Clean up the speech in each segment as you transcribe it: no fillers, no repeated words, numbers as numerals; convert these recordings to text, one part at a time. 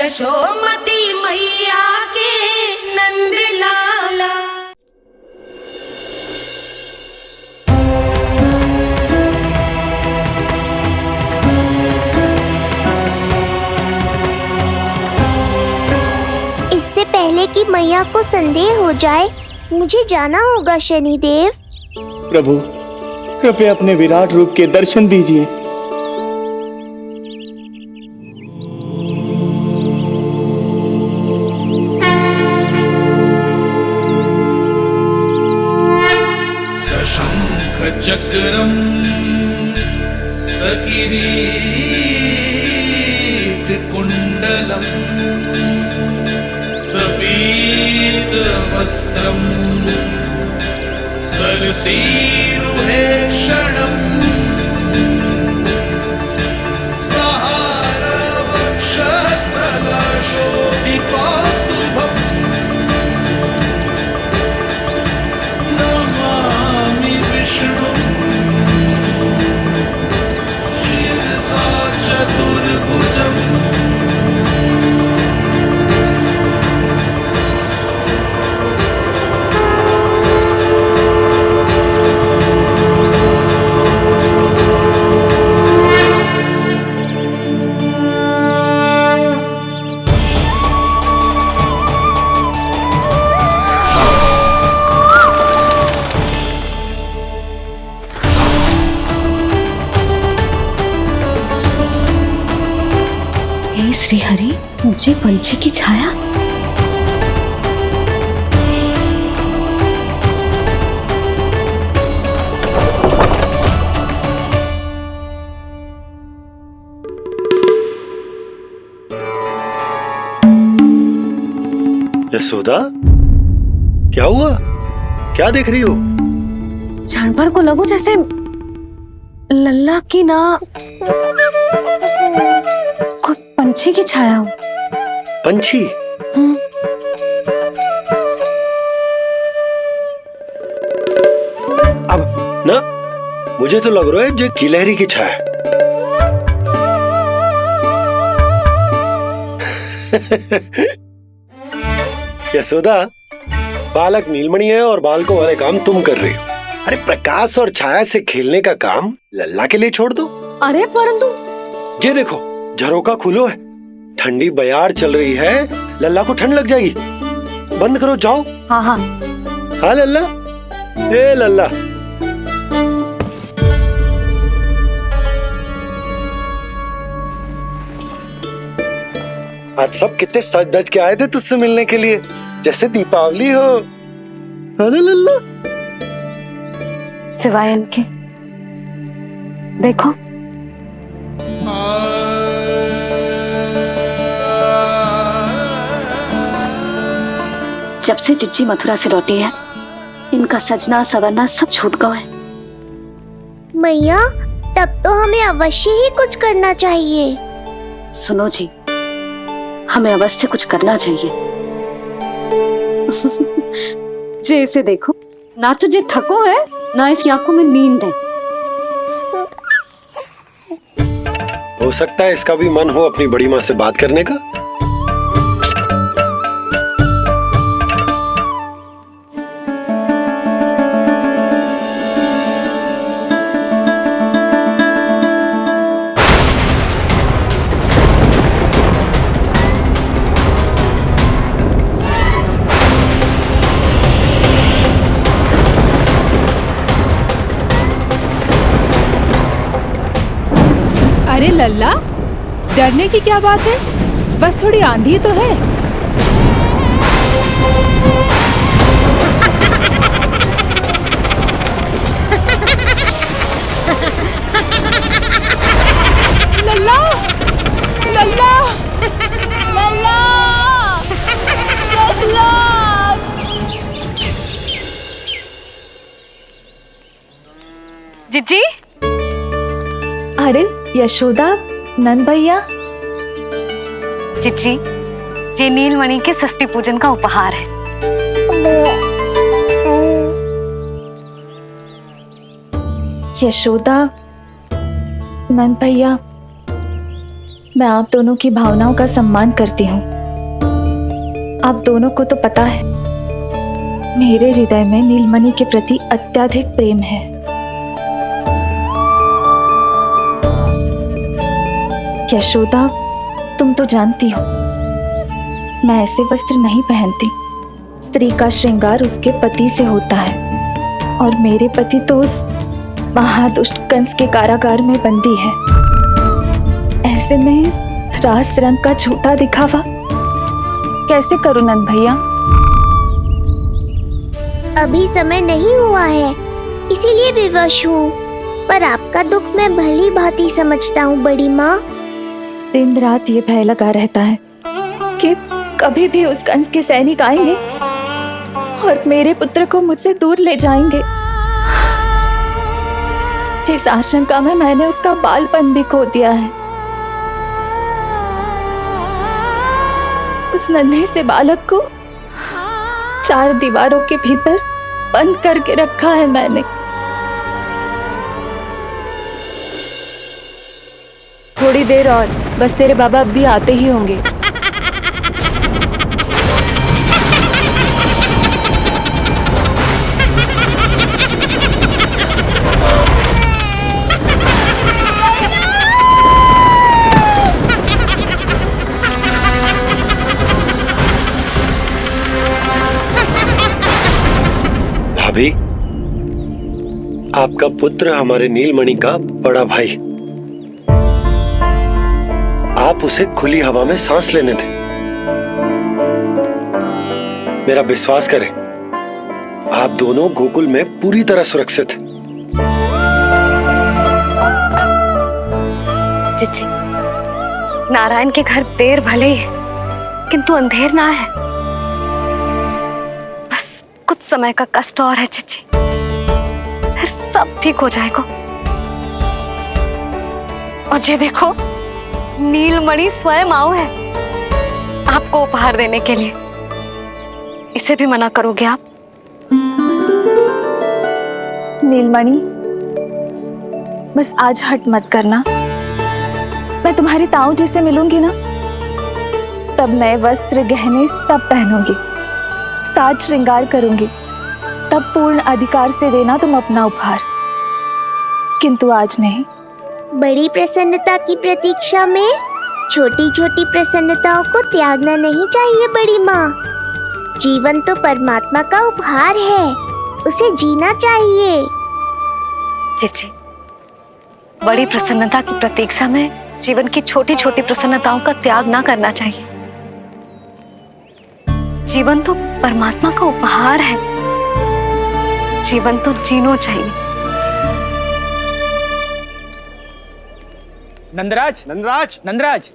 यशोमती मैया के नंद लाला। इससे पहले कि मैया को संदेह हो जाए, मुझे जाना होगा शनिदेव। प्रभु, कृपया अपने विराट रूप के दर्शन दीजिए। सशंख चक्रम सकिरीट कुंडलम सबीत वस्त्रम सरसीरुहेक्षणम् सहारवक्षस्थलशोभिकौस्तुभम् नमामि विष्णुं शिरसा चतुर्भुजम्। हे श्री हरि, मुझे पंछी की छाया। यशोदा, क्या हुआ? क्या देख रही हो? क्षण भर को लगो जैसे लल्ला की ना कोई पंछी की छाया हो। पंछी? अब ना, मुझे तो लग रहा है जो गिलहरी की छाया। यशोदा, बालक नीलमणि है और बालकों वाले काम तुम कर रही हो। अरे प्रकाश और छाया से खेलने का काम लल्ला के लिए छोड़ दो। अरे परंतु ये देखो, झरोका खुलो है, ठंडी बयार चल रही है, लल्ला को ठंड लग जाएगी। बंद करो, जाओ। हाँ हाँ हाँ लल्ला, ए लल्ला। आज सब कितने सज धज के आए थे तुझसे मिलने के लिए, जैसे दीपावली हो। अरे लल्ला, सिवाय इनके देखो। जब से चिच्ची मथुरा से लौटी है, इनका सजना सवरना सब छूट गया है। मैया, तब तो हमें अवश्य ही कुछ करना चाहिए। सुनो जी, हमें अवश्य कुछ करना चाहिए। जे इसे देखो, ना तो जे थको है, ना इसकी आंखों में नींद है। हो सकता है इसका भी मन हो अपनी बड़ी माँ से बात करने का। अरे लल्ला, डरने की क्या बात है? बस थोड़ी आंधी तो है। लल्ला, लल्ला, लल्ला, लल्ला। जिज्जी, अरे यशोदा, नंद भैया। चिच्ची, ये नीलमणि के षष्ठी पूजन का उपहार है। यशोदा, नंद भैया, मैं आप दोनों की भावनाओं का सम्मान करती हूँ। आप दोनों को तो पता है मेरे हृदय में नीलमणि के प्रति अत्यधिक प्रेम है। यशोदा, तुम तो जानती हो मैं ऐसे वस्त्र नहीं पहनती। स्त्री का श्रृंगार उसके पति से होता है और मेरे पति तो उस महादुष्ट कंस के कारागार में बंदी है। ऐसे में इस रास रंग का झूठा दिखावा कैसे करूं नंद भैया? अभी समय नहीं हुआ है, इसीलिए विवश हूँ। पर आपका दुख मैं भली भांति समझता हूँ बड़ी माँ। दिन रात ये भय लगा रहता है कि कभी भी उस कंस के सैनिक आएंगे और मेरे पुत्र को मुझसे दूर ले जाएंगे। इस आशंका में मैंने उसका बालपन भी खो दिया है। उस नन्हे से बालक को 4 दीवारों के भीतर बंद करके रखा है मैंने। थोड़ी देर और, बस तेरे बाबा अब भी आते ही होंगे। भाभी, आपका पुत्र हमारे नीलमणि का बड़ा भाई। आप उसे खुली हवा में सांस लेने दें। मेरा विश्वास करें, आप दोनों गोकुल में पूरी तरह सुरक्षित हैं। चिच्ची, नारायण के घर देर भले ही है, किंतु अंधेर ना है। बस कुछ समय का कष्ट और है चिच्ची, फिर सब ठीक हो जाएगा। और ये देखो, नीलमणि स्वयं आओ है आपको उपहार देने के लिए। इसे भी मना करोगे आप? नीलमणि, बस आज हट मत करना। मैं तुम्हारी ताऊ जी से मिलूंगी ना, तब नए वस्त्र गहने सब पहनूंगी, साज श्रृंगार करूंगी। तब पूर्ण अधिकार से देना तुम अपना उपहार, किंतु आज नहीं। बड़ी प्रसन्नता की प्रतीक्षा में छोटी छोटी प्रसन्नताओं को त्यागना नहीं चाहिए बड़ी माँ। जीवन तो परमात्मा का उपहार है, उसे जीना चाहिए। चिच्ची, बड़ी प्रसन्नता की प्रतीक्षा में जीवन की छोटी छोटी प्रसन्नताओं का त्याग ना करना चाहिए। जीवन तो परमात्मा का उपहार है, जीवन तो जीना चाहिए। नंदराज, नंदराज, नंदराज,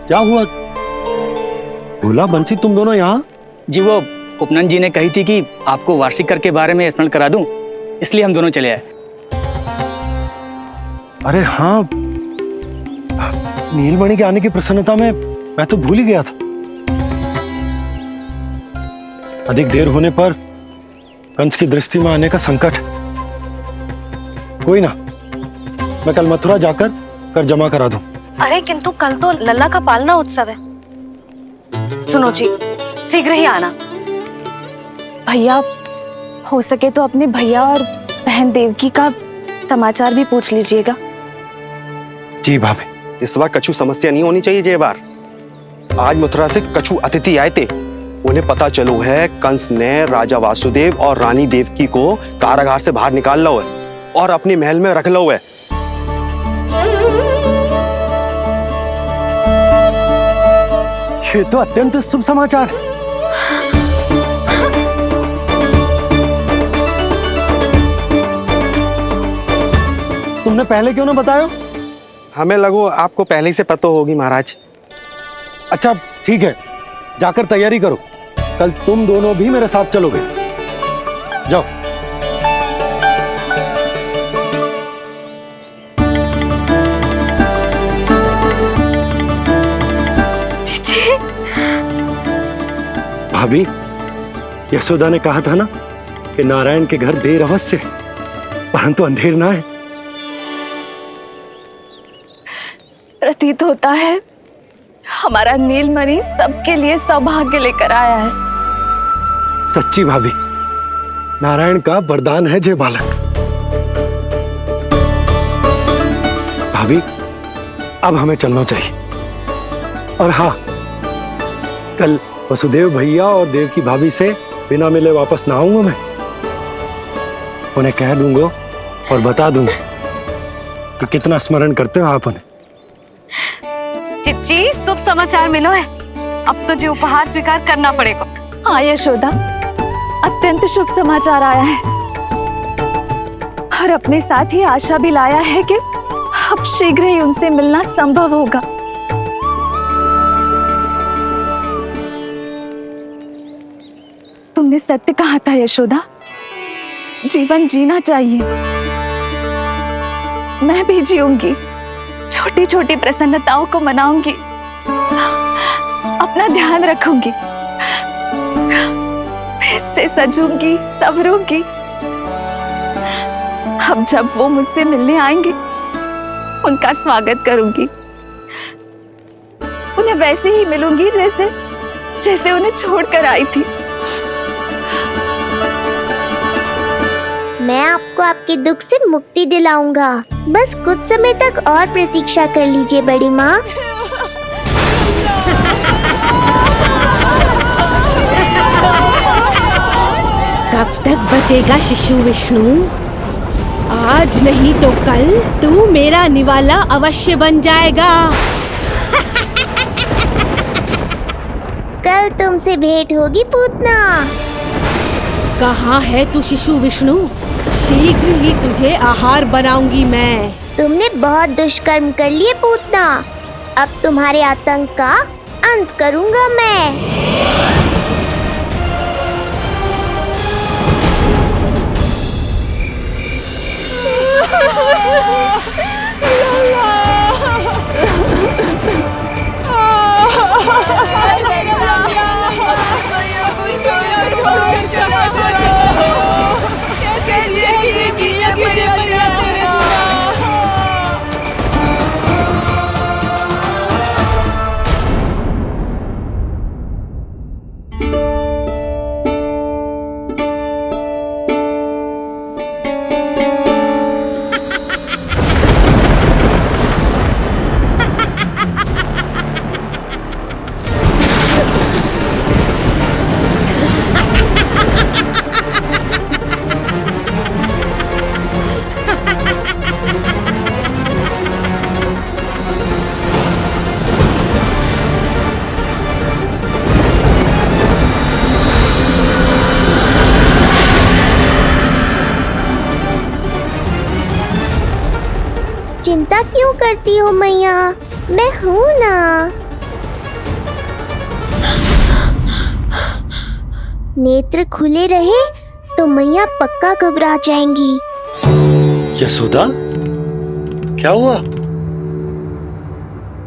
क्या हुआ? भोला, बंसी, तुम दोनों यहाँ? जी वो उपनंद जी ने कही थी कि आपको वार्षिक कर के बारे में स्मरण करा दूं, इसलिए हम दोनों चले आए। अरे हाँ, नीलमणि के आने की प्रसन्नता में मैं तो भूल ही गया था। अधिक देर होने पर कंस की दृष्टि में आने का संकट। कोई ना, मैं कल मथुरा जाकर कर जमा करा दूं। अरे किंतु कल तो लल्ला का पालना उत्सव है। सुनो जी, शीघ्र ही आना। भैया, हो सके तो अपने भैया और बहन देवकी का समाचार भी पूछ लीजिएगा। जी भाभी। इस बार कछु समस्या नहीं होनी चाहिए। ये बार आज मथुरा से कछु अतिथि आए थे, उन्हें पता चलो है कंस ने राजा वासुदेव और रानी देवकी को कारागार से बाहर निकाल लो है और अपने महल में रख लो है। ये तो अत्यंत शुभ समाचार है। तुमने पहले क्यों ना बताया? हमें लगो आपको पहले ही से पता होगी महाराज। अच्छा ठीक है, जाकर तैयारी करो, कल तुम दोनों भी मेरे साथ चलोगे। जाओ। भाभी, यशोदा ने कहा था ना कि नारायण के घर देर अवश्य है, परंतु अंधेर ना है। प्रतीत होता है हमारा नीलमणि सबके लिए सौभाग्य लेकर आया है। सच्ची भाभी, नारायण का वरदान है जय बालक। भाभी, अब हमें चलना चाहिए। और हाँ, कल वसुदेव भैया और देव की भाभी से बिना मिले वापस ना आऊंगा मैं। उन्हें कह दूंगा और बता दूंगा कि कितना स्मरण करते हो आप उन्हें। चिच्ची, शुभ समाचार मिलो है। अब तो जो उपहार स्वीकार करना पड़ेगा। हाँ यशोदा, अत्यंत शुभ समाचार आया है और अपने साथ ही आशा भी लाया है कि अब शीघ्र ही उनसे मिलना संभव होगा। तुमने सत्य कहा था यशोदा, जीवन जीना चाहिए। मैं भी जीऊंगी, छोटी छोटी प्रसन्नताओं को मनाऊंगी, अपना ध्यान रखूंगी, फिर से सजूंगी, संवरूंगी। अब जब वो मुझसे मिलने आएंगे, उनका स्वागत करूंगी। उन्हें वैसे ही मिलूंगी जैसे उन्हें छोड़कर आई थी। मैं आपको आपके दुख से मुक्ति दिलाऊंगा। बस कुछ समय तक और प्रतीक्षा कर लीजिए बड़ी माँ। कब तक बचेगा शिशु विष्णु? आज नहीं तो कल तू मेरा निवाला अवश्य बन जाएगा। कल तुमसे भेंट होगी पूतना। कहाँ है तू शिशु विष्णु? शीघ्र ही तुझे आहार बनाऊंगी मैं। तुमने बहुत दुष्कर्म कर लिए पूतना। अब तुम्हारे आतंक का अंत करूंगा मैं। चिंता क्यों करती हो मैया? मैं हूँ ना। नेत्र खुले रहे तो मैया पक्का घबरा जाएंगी। यशोदा, क्या हुआ?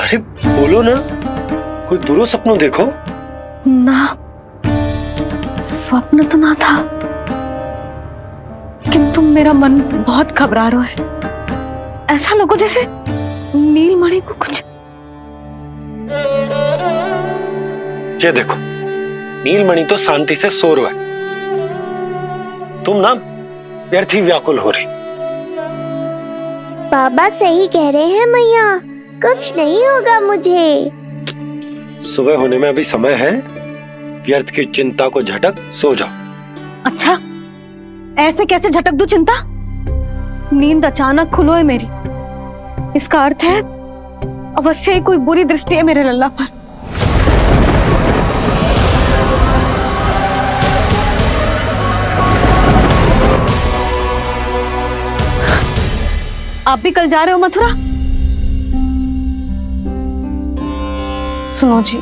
अरे बोलो ना, कोई बुरा सपना देखो। ना, स्वप्न तो ना था, किंतु मेरा मन बहुत घबरा रहा है। ऐसा लगो जैसे नीलमणि को कुछ। ये देखो, नीलमणि तो शांति से सो रहा है। तुम ना व्यर्थ ही व्याकुल हो रही। बाबा सही कह रहे हैं मैया, कुछ नहीं होगा मुझे। सुबह होने में अभी समय है। व्यर्थ की चिंता को झटक सो जाओ। अच्छा, ऐसे कैसे झटक दूं चिंता? नींद अचानक खुलो है मेरी। इसका अर्थ है अवश्य ही कोई बुरी दृष्टि है मेरे लल्ला पर। आप भी कल जा रहे हो मथुरा? सुनो जी,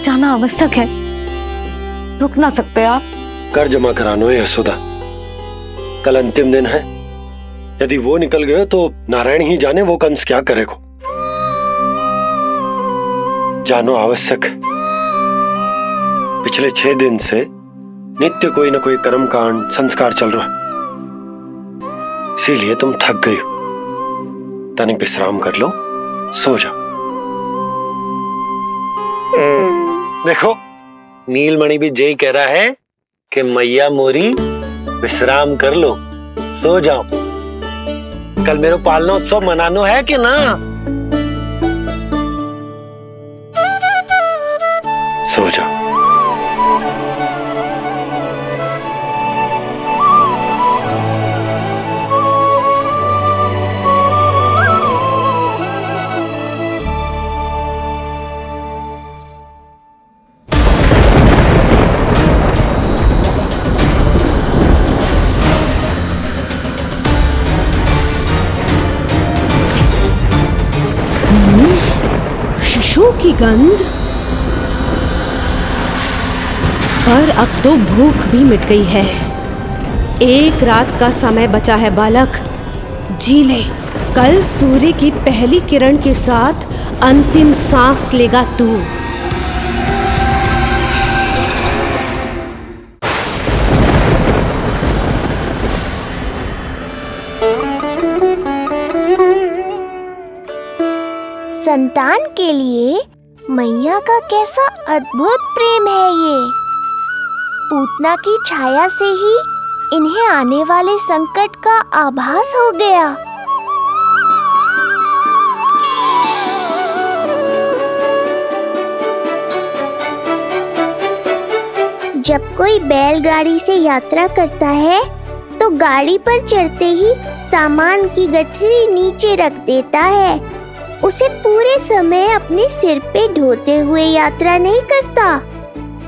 जाना आवश्यक है, रुक ना सकते आप? कर जमा करानो है यशोदा, कल अंतिम दिन है। यदि वो निकल गए तो नारायण ही जाने वो कंस क्या करेगा। जानो आवश्यक। पिछले 6 दिन से नित्य कोई ना कोई कर्मकांड संस्कार चल रहा है, इसीलिए तुम थक गई हो। तनिक विश्राम कर लो, सो जा। देखो नीलमणि भी यही कह रहा है कि मैया मोरी विश्राम कर लो, सो जाओ। कल मेरो पालनोत्सव मनानो है कि ना? सो जाओ। शिशु की गंध। पर अब तो भूख भी मिट गई है। एक रात का समय बचा है बालक, जी ले। कल सूर्य की पहली किरण के साथ अंतिम सांस लेगा तू। संतान के लिए मैया का कैसा अद्भुत प्रेम है ये। पूतना की छाया से ही इन्हें आने वाले संकट का आभास हो गया। जब कोई बैलगाड़ी से यात्रा करता है तो गाड़ी पर चढ़ते ही सामान की गठरी नीचे रख देता है। उसे पूरे समय अपने सिर पे ढोते हुए यात्रा नहीं करता।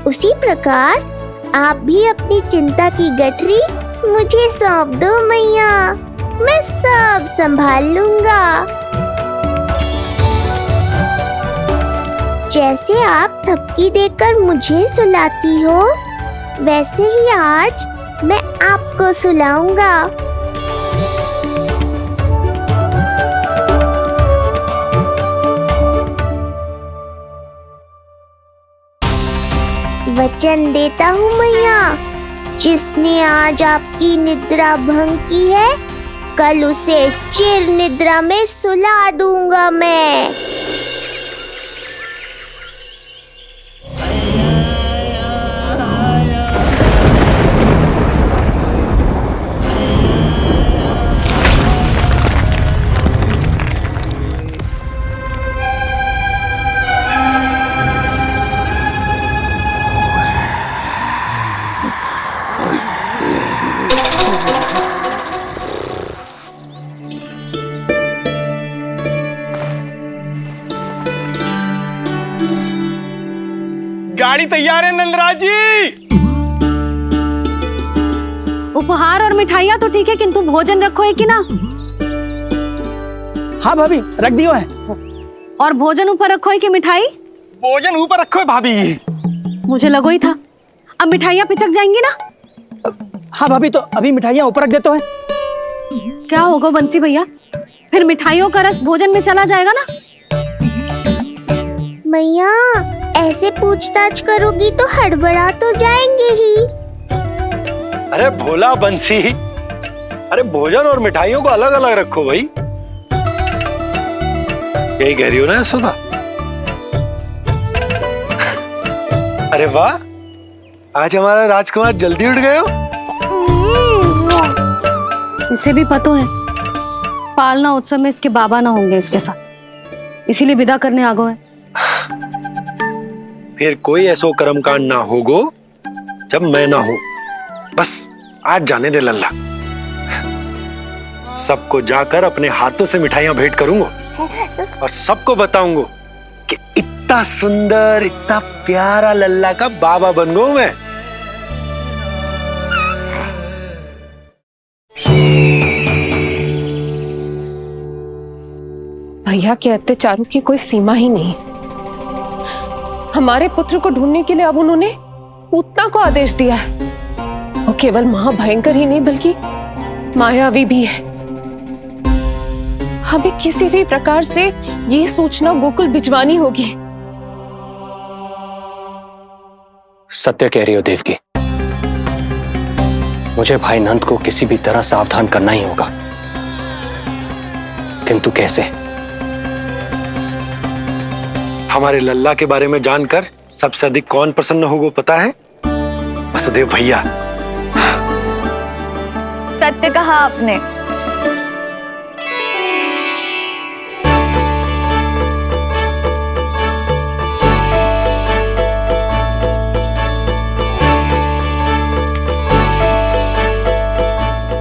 उसी प्रकार आप भी अपनी चिंता की गठरी मुझे सौंप दो मैया, मैं सब संभाल लूंगा। जैसे आप थपकी देकर मुझे सुलाती हो, वैसे ही आज मैं आपको सुलाऊंगा। वचन देता हूँ मैया, जिसने आज आपकी निद्रा भंग की है, कल उसे चिर निद्रा में सुला दूंगा मैं। गाड़ी तैयार है नंदराज जी। उपहार और मिठाइयाँ तो ठीक है, किंतु भोजन रखो है कि ना? हाँ भाभी, रख दियो है। और भोजन ऊपर रखो है कि मिठाई? भोजन ऊपर रखो है भाभी। मुझे लगो ही था, अब मिठाइयाँ पिचक जाएंगी ना? हाँ भाभी, तो अभी मिठाइयाँ ऊपर रख देते हैं। क्या होगा बंसी भैया, फिर मिठाइयों का रस भोजन में चला जाएगा ना? मैया ऐसे पूछताछ करोगी तो हड़बड़ा तो जाएंगे ही। अरे भोला बंसी, अरे भोजन और मिठाइयों को अलग अलग रखो भाई। यही कह रही हो ना यशोदा? अरे वाह, आज हमारा राजकुमार जल्दी उठ गए हो। इसे भी पता है पालना उत्सव में इसके बाबा ना होंगे इसके साथ, इसीलिए विदा करने आ गए। फिर कोई ऐसो कर्मकांड ना होगो जब मैं ना हूं। बस आज जाने दे लल्ला, सबको जाकर अपने हाथों से मिठाइयां भेंट करूंगा और सबको बताऊंगा कि इतना सुंदर, इतना प्यारा लल्ला का बाबा बन गया मैं। भैया के अत्याचारों की कोई सीमा ही नहीं। हमारे पुत्र को ढूंढने के लिए अब उन्होंने पूतना को आदेश दिया है। वो केवल महाभयंकर ही नहीं बल्कि मायावी भी है। हमें किसी भी प्रकार से ये सूचना गोकुल भिजवानी होगी। सत्य कह रही हो देवकी, मुझे भाई नंद को किसी भी तरह सावधान करना ही होगा, किंतु कैसे? हमारे लल्ला के बारे में जानकर सबसे अधिक कौन प्रसन्न होगा पता है? वसुदेव भैया। सत्य कहा आपने।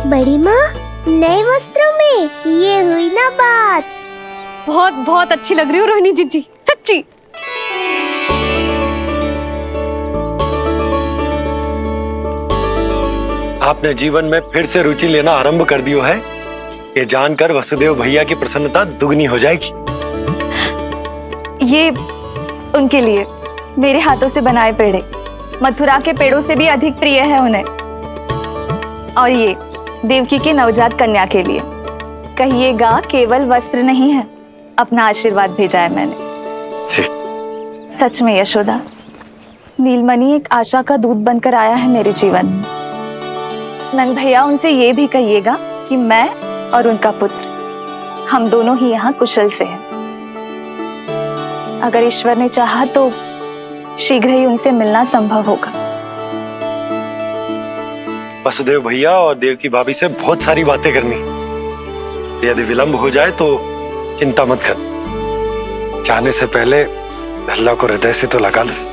बड़ी माँ, नए वस्त्रों में ये हुई ना बात। बहुत बहुत अच्छी लग रही हो रोहिणी जीजी, सच्ची। आपने जीवन में फिर से रुचि लेना आरंभ कर दियो है, ये जानकर वसुदेव भैया की प्रसन्नता दुगनी हो जाएगी। ये उनके लिए मेरे हाथों से बनाए पेड़े मथुरा के पेड़ों से भी अधिक प्रिय है उन्हें। और ये देवकी के नवजात कन्या के लिए कहिएगा केवल वस्त्र नहीं है, अपना आशीर्वाद भेजा है मैंने। सच में यशोदा, नीलमणि एक आशा का दूत बनकर आया है मेरे जीवन में। नंद भैया, उनसे ये भी कहिएगा कि मैं और उनका पुत्र हम दोनों ही यहाँ कुशल से हैं। अगर ईश्वर ने चाहा तो शीघ्र ही उनसे मिलना संभव होगा। वसुदेव भैया और देवकी भाभी से बहुत सारी बातें करनी, यदि विलंब हो जाए तो चिंता मत कर। जाने से पहले लल्ला को हृदय से तो लगा लो।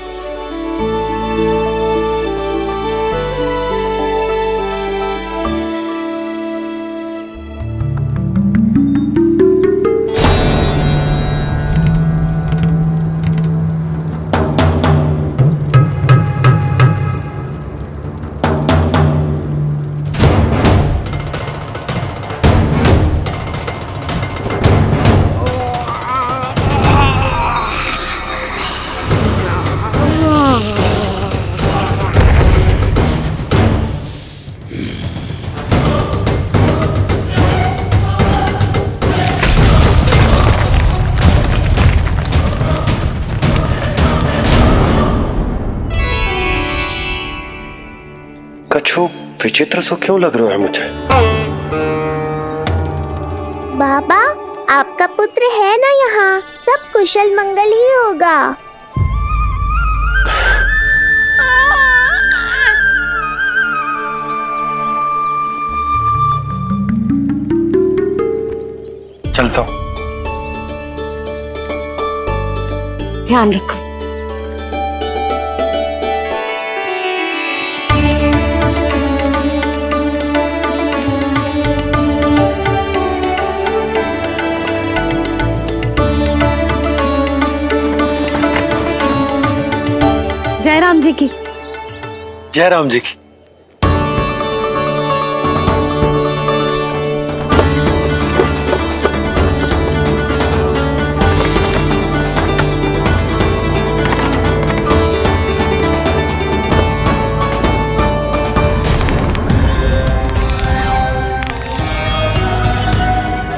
कछु विचित्र सो क्यों लग रहा है मुझे? बाबा, आपका पुत्र है ना यहाँ, सब कुशल मंगल ही होगा। चलता हूँ। ध्यान रखो। जय राम जी की। जय राम जी की।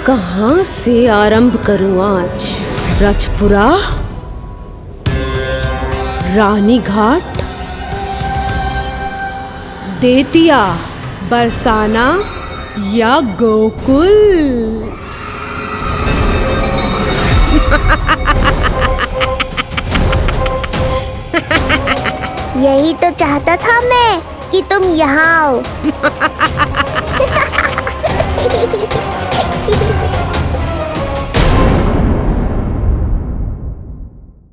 कहाँ से आरंभ करूं आज? रजपुरा, रानी घाट, देतिया, बरसाना या गोकुल? यही तो चाहता था मैं कि तुम यहाँ आओ।